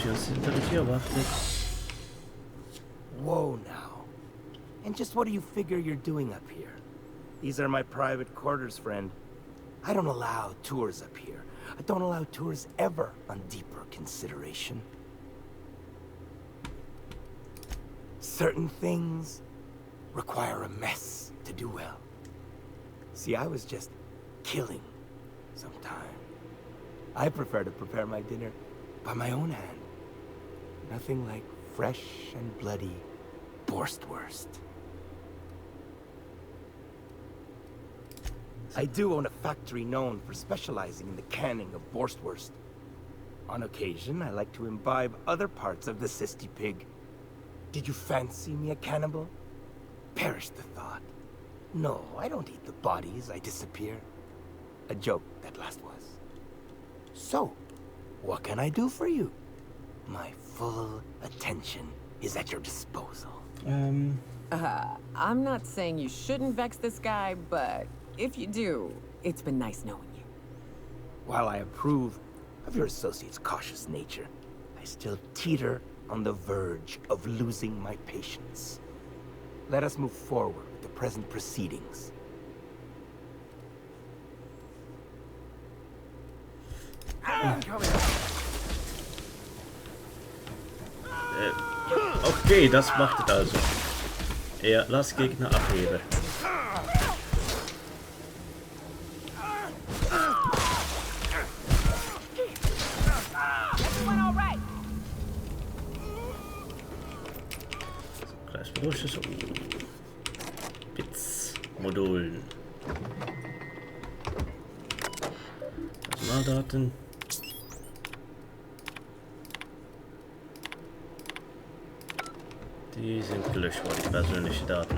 wie uns hinter der Tür wartet. Whoa now. And just what do you figure you're doing up here? These are my private quarters, friend. I don't allow tours up here. I don't allow tours ever on deeper consideration. Certain things require a mess to do well. See, I was just killing sometime. I prefer to prepare my dinner by my own hand. Nothing like fresh and bloody Borstwurst. I do own a factory known for specializing in the canning of Borstwurst. On occasion, I like to imbibe other parts of the cysty pig. Did you fancy me a cannibal? Perish the thought. No, I don't eat the bodies, I disappear. A joke, that last was. So, what can I do for you? My full attention is at your disposal. I'm not saying you shouldn't vex this guy, but if you do, it's been nice knowing you. While I approve of your associate's cautious nature, I still teeter on the verge of losing my patience. Let us move forward with the present proceedings. Okay, das macht es also. Er lass Gegner abheben. Gleich durch ist Bits Modulen. Personaldaten. Die sind gelöscht worden, die persönlichen Daten.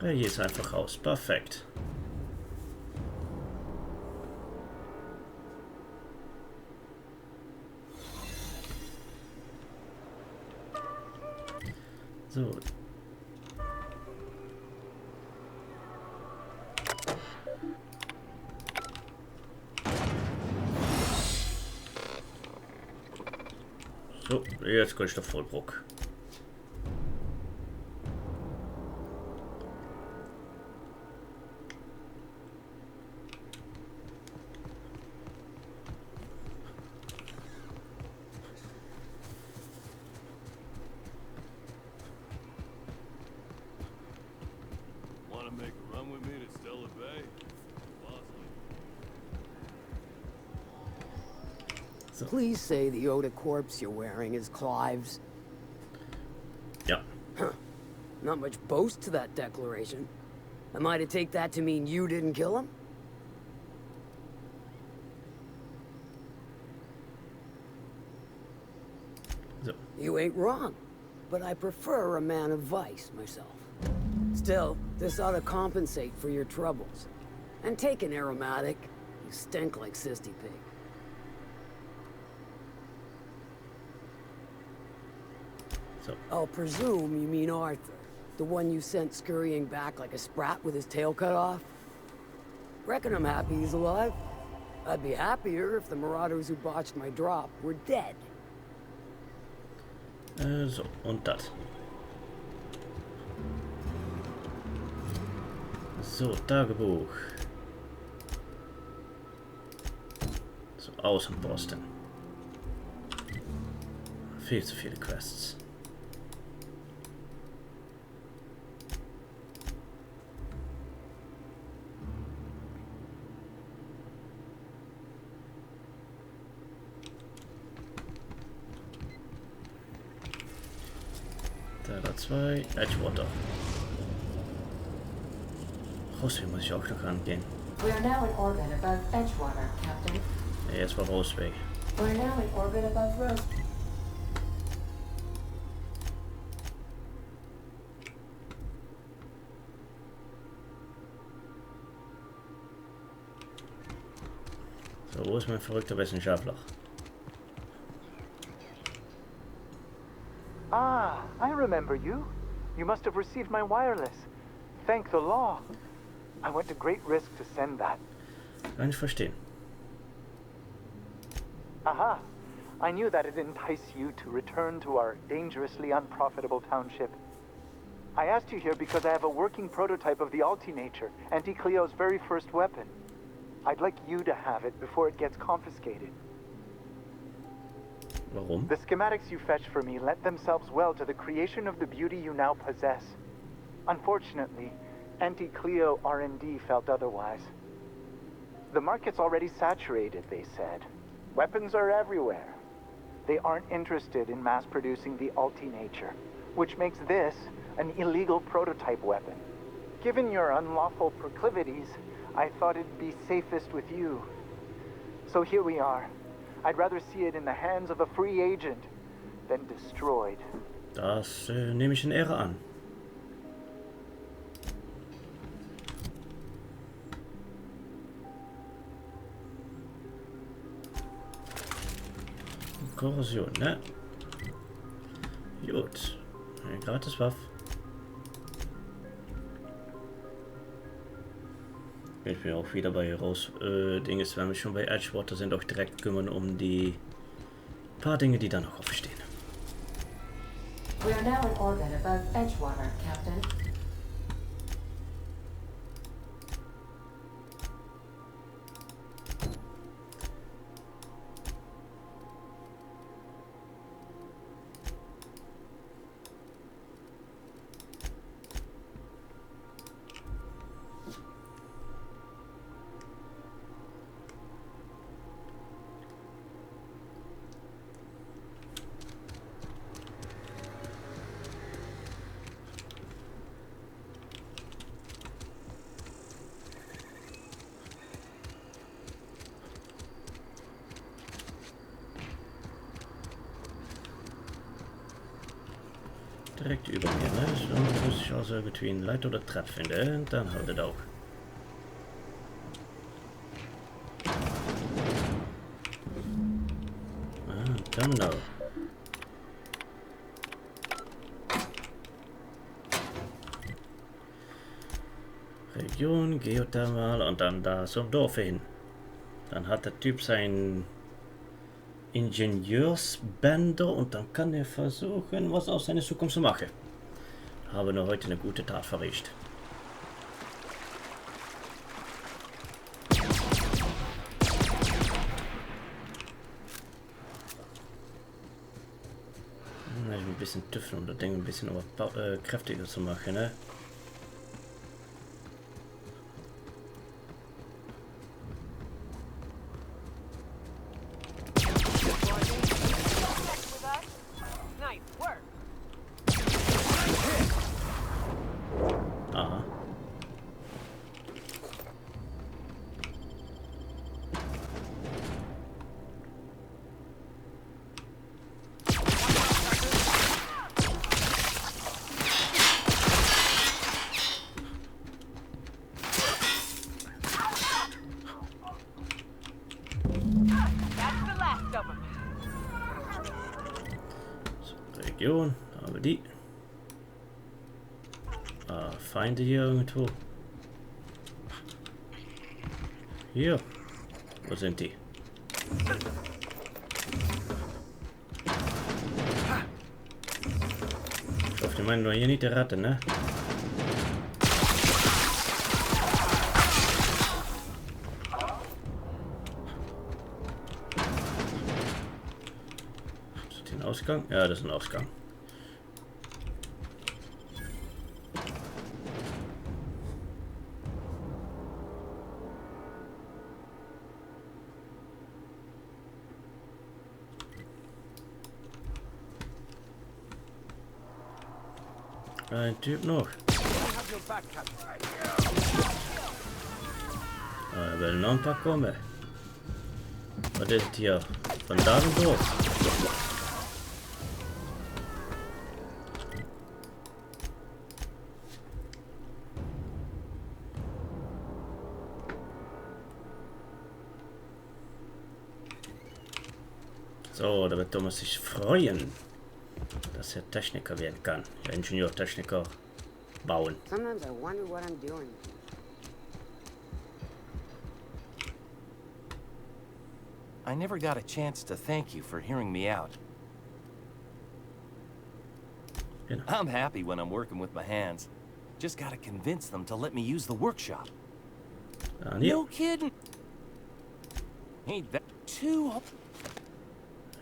Ja, hier ist einfach raus. Perfekt. So. So, jetzt kann ich der Vollbruck. Want to make a run with me to Erlebe? So. Please say the Yoda corpse you're wearing is Clive's. Ja. Not much boast to that declaration. Am I to take that to mean you didn't kill him? So. You ain't wrong, but I prefer a man of vice myself. Still, this ought to compensate for your troubles. And take an aromatic. You stink like Cysty Pig. So. I'll presume you mean Arthur, the one you sent scurrying back like a sprat with his tail cut off? Reckon I'm happy he's alive. I'd be happier if the marauders who botched my drop were dead. So, und das. So, Tagebuch. So, Außenposten. Viel zu viele Quests. Terra 2, Edgewater. Rosway muss ich auch noch angehen. We are now in orbit above Edgewater, Captain. Ja, jetzt war Rosway. We're now in orbit above Rose. So, wo ist mein verrückter Wissenschaftler? Ah, I remember you. You must have received my wireless. Thank the law. I went to great risk to send that. Kann ich verstehen. Aha. I knew that it'd entice you to return to our dangerously unprofitable township. I asked you here because I have a working prototype of the Altinature, Anti-Cleo's very first weapon. I'd like you to have it before it gets confiscated. Warum? The schematics you fetched for me lent themselves well to the creation of the beauty you now possess. Unfortunately, Anti-Cleo R&D felt otherwise. The market's already saturated, they said. Weapons are everywhere. They aren't interested in mass-producing the Altinature, which makes this an illegal prototype weapon. Given your unlawful proclivities, I thought it'd be safest with you. So here we are. I'd rather see it in the hands of a free agent than destroyed. Das nehme ich in Ehre an. Korrosion, ne? Gut. Eine gratis Waffe. Ich bin auch wieder bei Dinges, wenn wir schon bei Edgewater sind, auch direkt kümmern um die paar Dinge, die da noch aufstehen. We are now in orbit above Edgewater, Captain. Direkt über mir, ne? So muss ich also irgendwie ein Leiter oder Treppe finden. Und dann halt es auch. Terminal. Region, Geothermal und dann da zum Dorf hin. Dann hat der Typ sein Ingenieursbänder und dann kann er versuchen, was aus seiner Zukunft zu machen. Habe nur heute eine gute Tat verrichtet. Ein bisschen tüfteln, um das Ding ein bisschen kräftiger zu machen, ne? Aha. Region, da haben wir die. Feinde hier irgendwo. Hier. Wo sind die? Ich hoffe, die meinen nur hier nicht die Ratte, ne? Ist das ein Ausgang? Ja, das ist ein Ausgang. Ein Typ noch. Er will noch ein paar kommen. Was ist hier? Von da und durch. So, da wird Thomas sich freuen, dass dass er Techniker werden kann. Ja, Ingenieur, Techniker bauen. Sometimes I wonder what I'm doing. I never got a chance to thank you for hearing me out. Genau. I'm happy when I'm working with my hands. Just gotta convince them to let me use the workshop. Dann hier. No kidding. Ain't that too...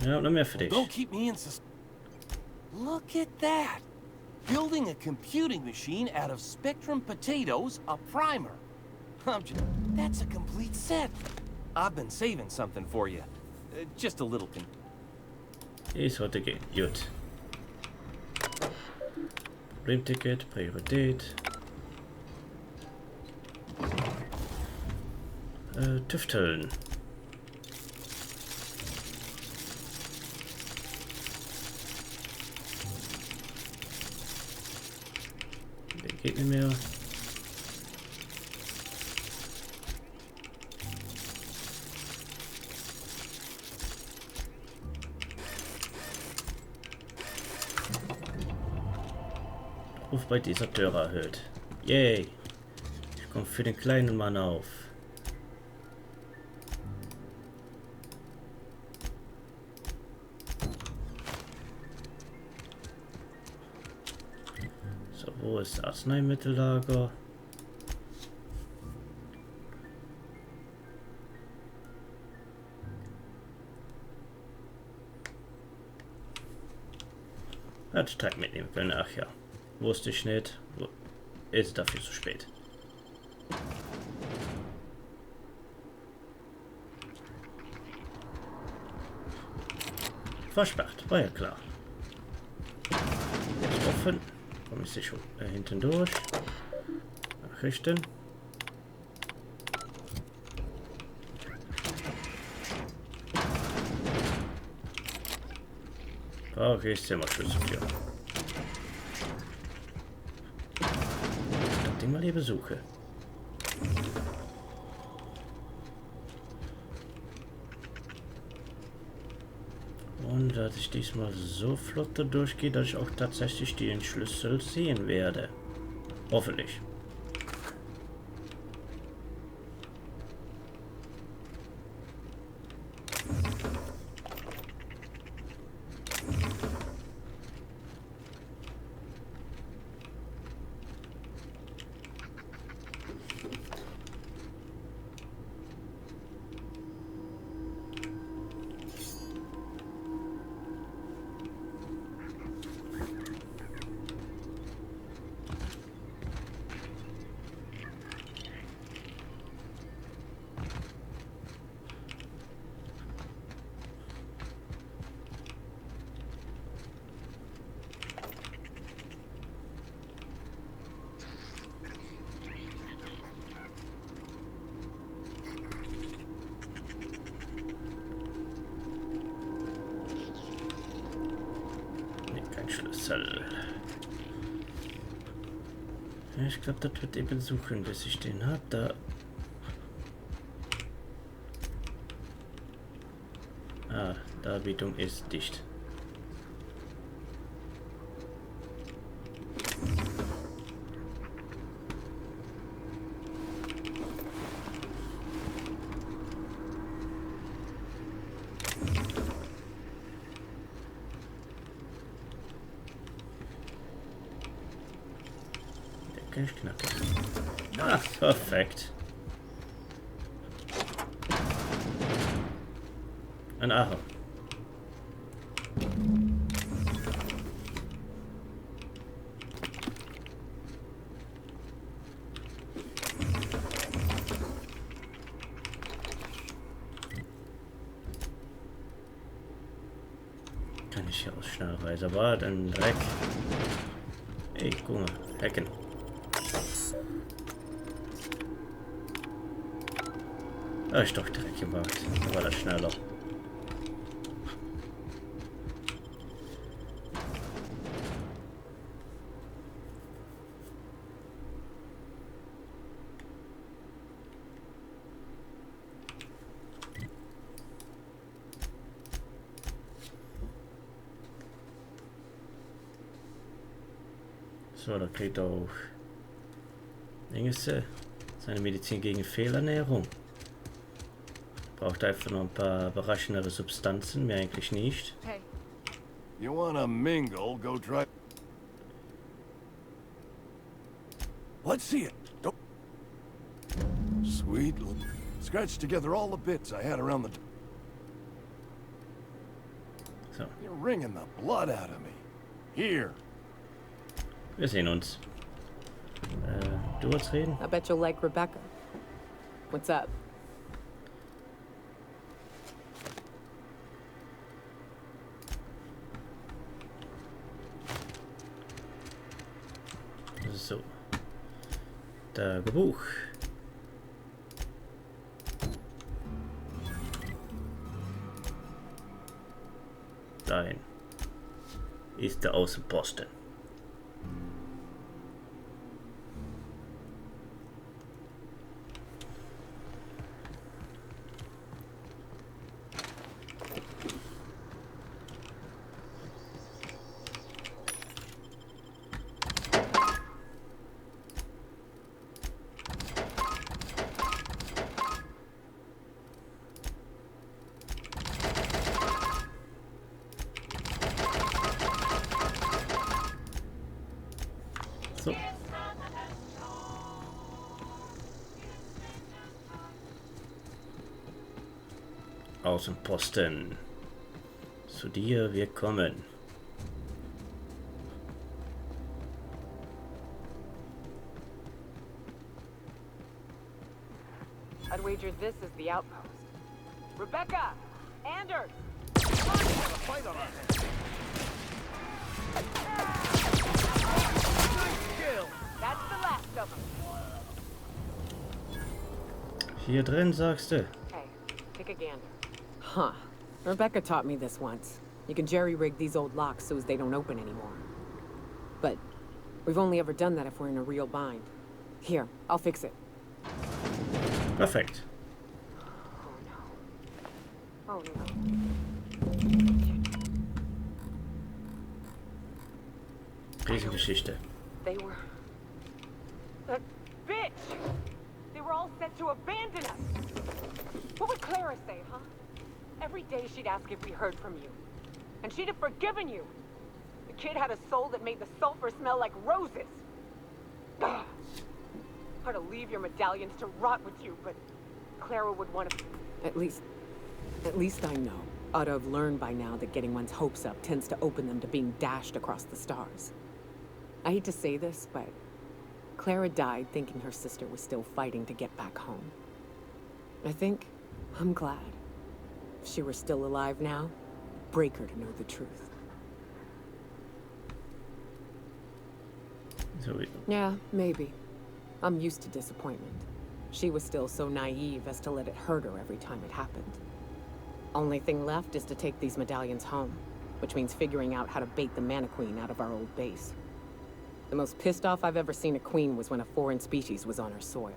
Ja, noch mehr für dich. Don't keep me in Look at that. Building a computing machine out of Spectrum potatoes, a primer. That's a complete set. I've been saving something for you. Just a little Ich sollte gehen. Gut. Problemticket, Priorität. Tüfteln. Der geht nicht mehr. Ruf bei dieser Tür erhöht. Yay! Ich komme für den kleinen Mann auf. So, wo ist das Arzneimittellager? Hätte ich Teig mitnehmen können, ach ja. Wusste ich nicht. Ist dafür zu spät. Versperrt, war ja klar. Jetzt offen. Komme ich sicher hinten durch. Nachrichten. Okay, ich zähle mal Schlüssel für. Das Ding mal hier besuche. Und dass ich diesmal so flott da durchgehe, dass ich auch tatsächlich den Schlüssel sehen werde. Hoffentlich. Ich glaube, das wird eben suchen, bis ich den habe. Da. Ah, Darbietung ist dicht. Kann ich knacken. Ah, perfekt. Ein Ahorn. Kann ich hier aus Schnellreise, aber dann Dreck. Ey, guck mal, hacken. Da ist doch Dreck gemacht. Da war das schneller. So, da kriegt er auch seine Medizin gegen Fehlernährung. Braucht einfach noch ein paar überraschendere Substanzen, mehr eigentlich nicht. Hey, You wanna mingle, go try... Let's see it. Don't... Sweet. Scratch together all the bits I had around the... So, You're wringing the blood out of me. Here. wir sehen uns. Du wolltest reden? I bet you'll like Rebecca. What's up? So. Tagebuch. Dein ist der Außenposten. So. Außenposten. Zu dir, wir kommen. I'd wager this is the outpost. Rebecca! Anders! That's the last of them. Hier drin, sagst du? Okay, take a gander. Huh. Rebecca taught me this once. You can jerry-rig these old locks so as they don't open anymore. But we've only ever done that if we're in a real bind. Here, I'll fix it. Perfekt. Oh no. Riesengeschichte. They were... That bitch! They were all set to abandon us! What would Clara say, huh? Every day she'd ask if we heard from you. And she'd have forgiven you! The kid had a soul that made the sulfur smell like roses! Ugh. I'd leave your medallions to rot with you, but Clara would want to... At least I know. Ought to have learned by now that getting one's hopes up tends to open them to being dashed across the stars. I hate to say this, but Clara died thinking her sister was still fighting to get back home. I'm glad. If she were still alive now, break her to know the truth. So, Yeah, maybe. I'm used to disappointment. She was still so naive as to let it hurt her every time it happened. Only thing left is to take these medallions home, which means figuring out how to bait the Mana Queen out of our old base. The most pissed off I've ever seen a queen was when a foreign species was on her soil.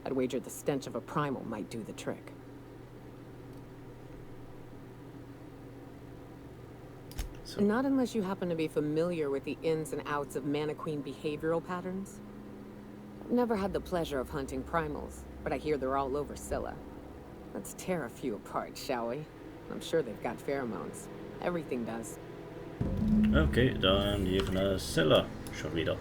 I'd wager the stench of a primal might do the trick. so. Not unless you happen to be familiar with the ins and outs of Mana Queen behavioral patterns. I've never had the pleasure of hunting primals, but I hear they're all over Scylla. Let's tear a few apart, shall we? I'm sure they've got pheromones. Everything does. Okay, dann hier von der Scylla schon wieder.